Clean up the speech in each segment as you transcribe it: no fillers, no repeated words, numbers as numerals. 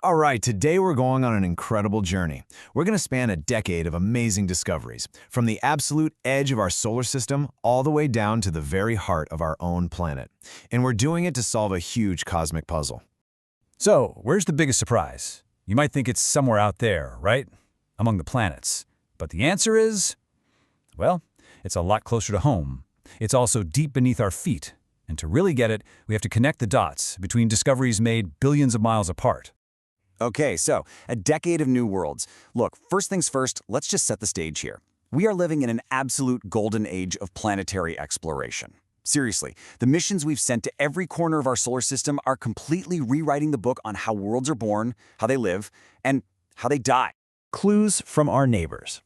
All right, today we're going on an incredible journey. We're going to span a decade of amazing discoveries, from the absolute edge of our solar system all the way down to the very heart of our own planet. And we're doing it to solve a huge cosmic puzzle. So, where's the biggest surprise? You might think it's somewhere out there, right? Among the planets. But the answer is, well, it's a lot closer to home. It's also deep beneath our feet. And to really get it, we have to connect the dots between discoveries made billions of miles apart. Okay, so a decade of new worlds. Look, first things first, let's just set the stage here. We are living in an absolute golden age of planetary exploration. Seriously, the missions we've sent to every corner of our solar system are completely rewriting the book on how worlds are born, how they live, and how they die. Clues from our neighbors.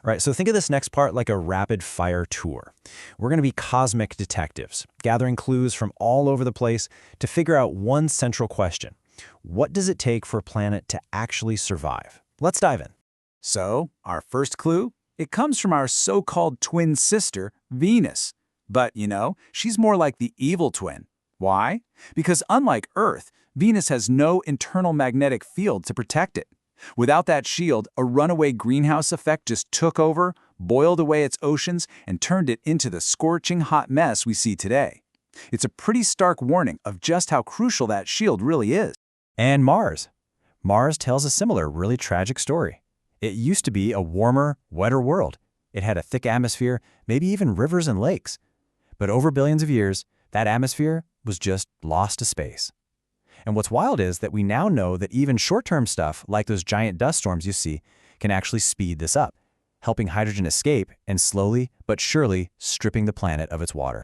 Right, so think of this next part like a rapid-fire tour. We're going to be cosmic detectives, gathering clues from all over the place to figure out one central question. What does it take for a planet to actually survive? Let's dive in. So, our first clue? It comes from our so-called twin sister, Venus. But, she's more like the evil twin. Why? Because unlike Earth, Venus has no internal magnetic field to protect it. Without that shield, a runaway greenhouse effect just took over, boiled away its oceans, and turned it into the scorching hot mess we see today. It's a pretty stark warning of just how crucial that shield really is. And Mars. Mars tells a similar, really tragic story. It used to be a warmer, wetter world. It had a thick atmosphere, maybe even rivers and lakes. But over billions of years, that atmosphere was just lost to space. And what's wild is that we now know that even short-term stuff, like those giant dust storms you see, can actually speed this up, helping hydrogen escape and slowly but surely stripping the planet of its water.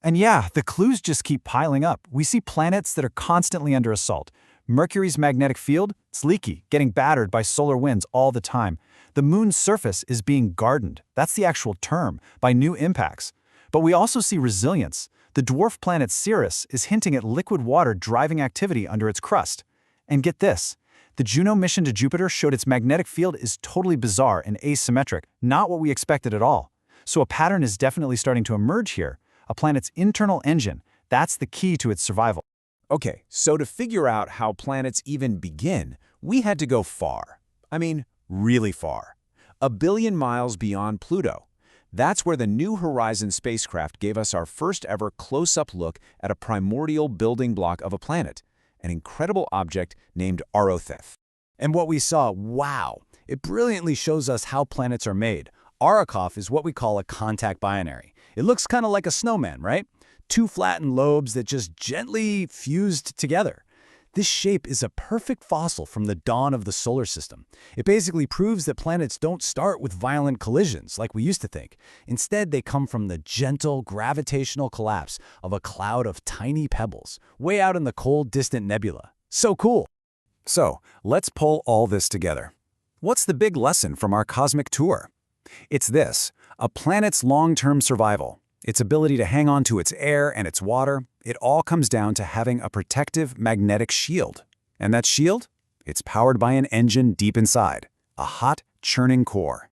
And yeah, the clues just keep piling up. We see planets that are constantly under assault. Mercury's magnetic field, it's leaky, getting battered by solar winds all the time. The moon's surface is being gardened, that's the actual term, by new impacts. But we also see resilience. The dwarf planet Ceres is hinting at liquid water driving activity under its crust. And get this, the Juno mission to Jupiter showed its magnetic field is totally bizarre and asymmetric, not what we expected at all. So a pattern is definitely starting to emerge here. A planet's internal engine, that's the key to its survival. Okay, so to figure out how planets even begin, we had to go far. I mean, really far. 1 billion miles beyond Pluto. That's where the New Horizons spacecraft gave us our first ever close-up look at a primordial building block of a planet, an incredible object named Arrotheth. And what we saw, wow, it brilliantly shows us how planets are made. Arrokoth is what we call a contact binary. It looks kind of like a snowman, right? Two flattened lobes that just gently fused together. This shape is a perfect fossil from the dawn of the solar system. It basically proves that planets don't start with violent collisions like we used to think. Instead, they come from the gentle gravitational collapse of a cloud of tiny pebbles, way out in the cold, distant nebula. So cool! So, let's pull all this together. What's the big lesson from our cosmic tour? It's this: a planet's long-term survival, its ability to hang on to its air and its water, it all comes down to having a protective magnetic shield. And that shield? It's powered by an engine deep inside, a hot, churning core.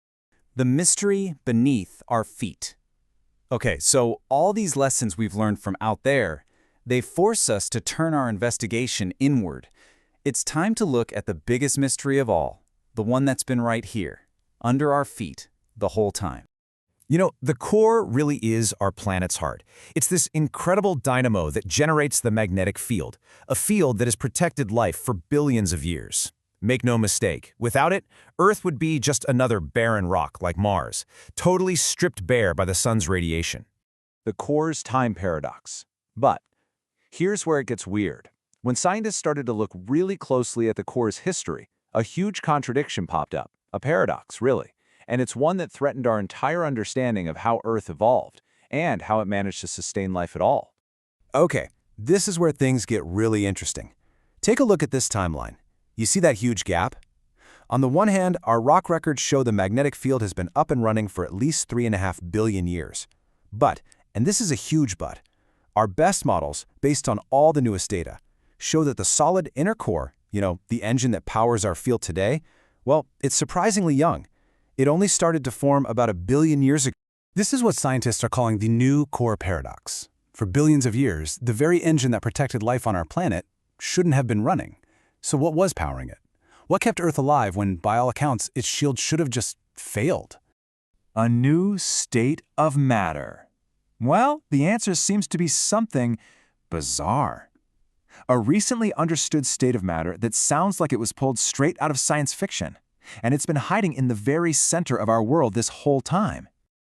The mystery beneath our feet. Okay, so all these lessons we've learned from out there, they force us to turn our investigation inward. It's time to look at the biggest mystery of all, the one that's been right here, under our feet, the whole time. You know, the core really is our planet's heart. It's this incredible dynamo that generates the magnetic field, a field that has protected life for billions of years. Make no mistake, without it, Earth would be just another barren rock like Mars, totally stripped bare by the sun's radiation. The core's time paradox. But here's where it gets weird. When scientists started to look really closely at the core's history, a huge contradiction popped up, a paradox, really. And it's one that threatened our entire understanding of how Earth evolved and how it managed to sustain life at all. Okay, this is where things get really interesting. Take a look at this timeline. You see that huge gap? On the one hand, our rock records show the magnetic field has been up and running for at least 3.5 billion years. But, and this is a huge but, our best models, based on all the newest data, show that the solid inner core, the engine that powers our field today, well, it's surprisingly young. It only started to form about 1 billion years ago. This is what scientists are calling the new core paradox. For billions of years, the very engine that protected life on our planet shouldn't have been running. So what was powering it? What kept Earth alive when, by all accounts, its shield should have just failed? A new state of matter. Well, the answer seems to be something bizarre. A recently understood state of matter that sounds like it was pulled straight out of science fiction, and it's been hiding in the very center of our world this whole time.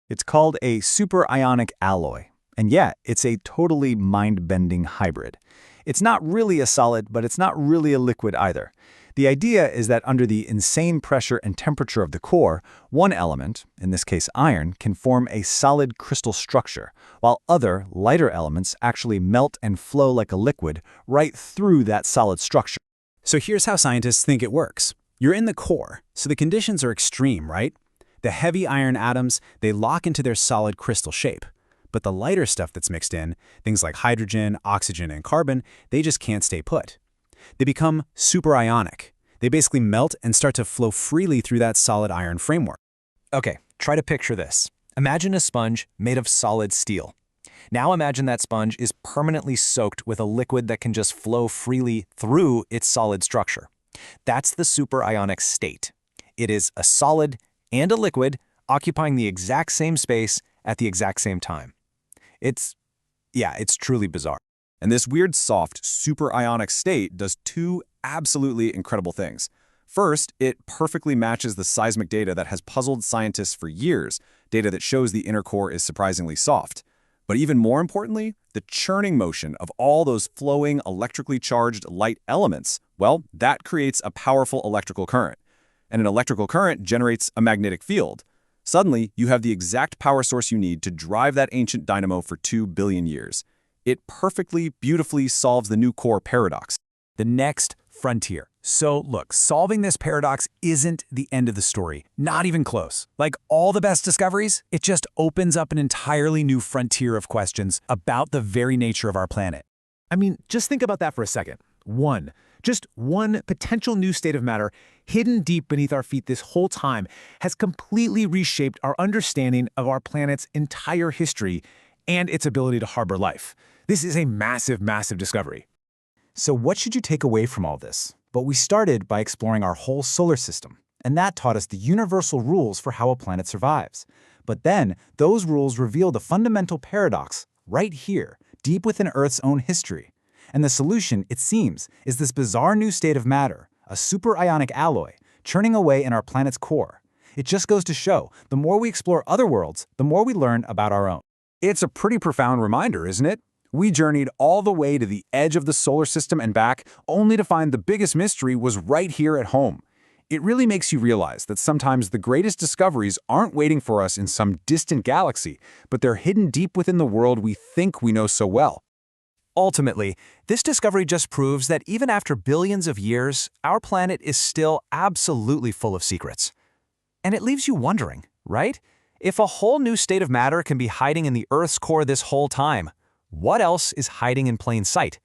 It's called a super-ionic alloy. And yeah, it's a totally mind-bending hybrid. It's not really a solid, but it's not really a liquid either. The idea is that under the insane pressure and temperature of the core, one element, in this case iron, can form a solid crystal structure, while other, lighter elements actually melt and flow like a liquid right through that solid structure. So here's how scientists think it works. You're in the core, so the conditions are extreme, right? The heavy iron atoms, they lock into their solid crystal shape. But the lighter stuff that's mixed in, things like hydrogen, oxygen, and carbon, they just can't stay put. They become superionic. They basically melt and start to flow freely through that solid iron framework. Okay, try to picture this. Imagine a sponge made of solid steel. Now imagine that sponge is permanently soaked with a liquid that can just flow freely through its solid structure. That's the superionic state. It is a solid and a liquid occupying the exact same space at the exact same time. It's truly bizarre. And this weird, soft, superionic state does two absolutely incredible things. First, it perfectly matches the seismic data that has puzzled scientists for years, data that shows the inner core is surprisingly soft. But even more importantly, the churning motion of all those flowing, electrically charged light elements, well, that creates a powerful electrical current. And an electrical current generates a magnetic field. Suddenly, you have the exact power source you need to drive that ancient dynamo for 2 billion years. It perfectly, beautifully solves the new core paradox. The next frontier. So look, solving this paradox isn't the end of the story. Not even close. Like all the best discoveries, it just opens up an entirely new frontier of questions about the very nature of our planet. I mean, just think about that for a second. Just one potential new state of matter hidden deep beneath our feet this whole time has completely reshaped our understanding of our planet's entire history and its ability to harbor life. This is a massive, massive discovery. So what should you take away from all this? But we started by exploring our whole solar system, and that taught us the universal rules for how a planet survives. But then, those rules reveal the fundamental paradox right here, deep within Earth's own history. And the solution, it seems, is this bizarre new state of matter, a superionic alloy, churning away in our planet's core. It just goes to show, the more we explore other worlds, the more we learn about our own. It's a pretty profound reminder, isn't it? We journeyed all the way to the edge of the solar system and back, only to find the biggest mystery was right here at home. It really makes you realize that sometimes the greatest discoveries aren't waiting for us in some distant galaxy, but they're hidden deep within the world we think we know so well. Ultimately, this discovery just proves that even after billions of years, our planet is still absolutely full of secrets. And it leaves you wondering, right? If a whole new state of matter can be hiding in the Earth's core this whole time, what else is hiding in plain sight?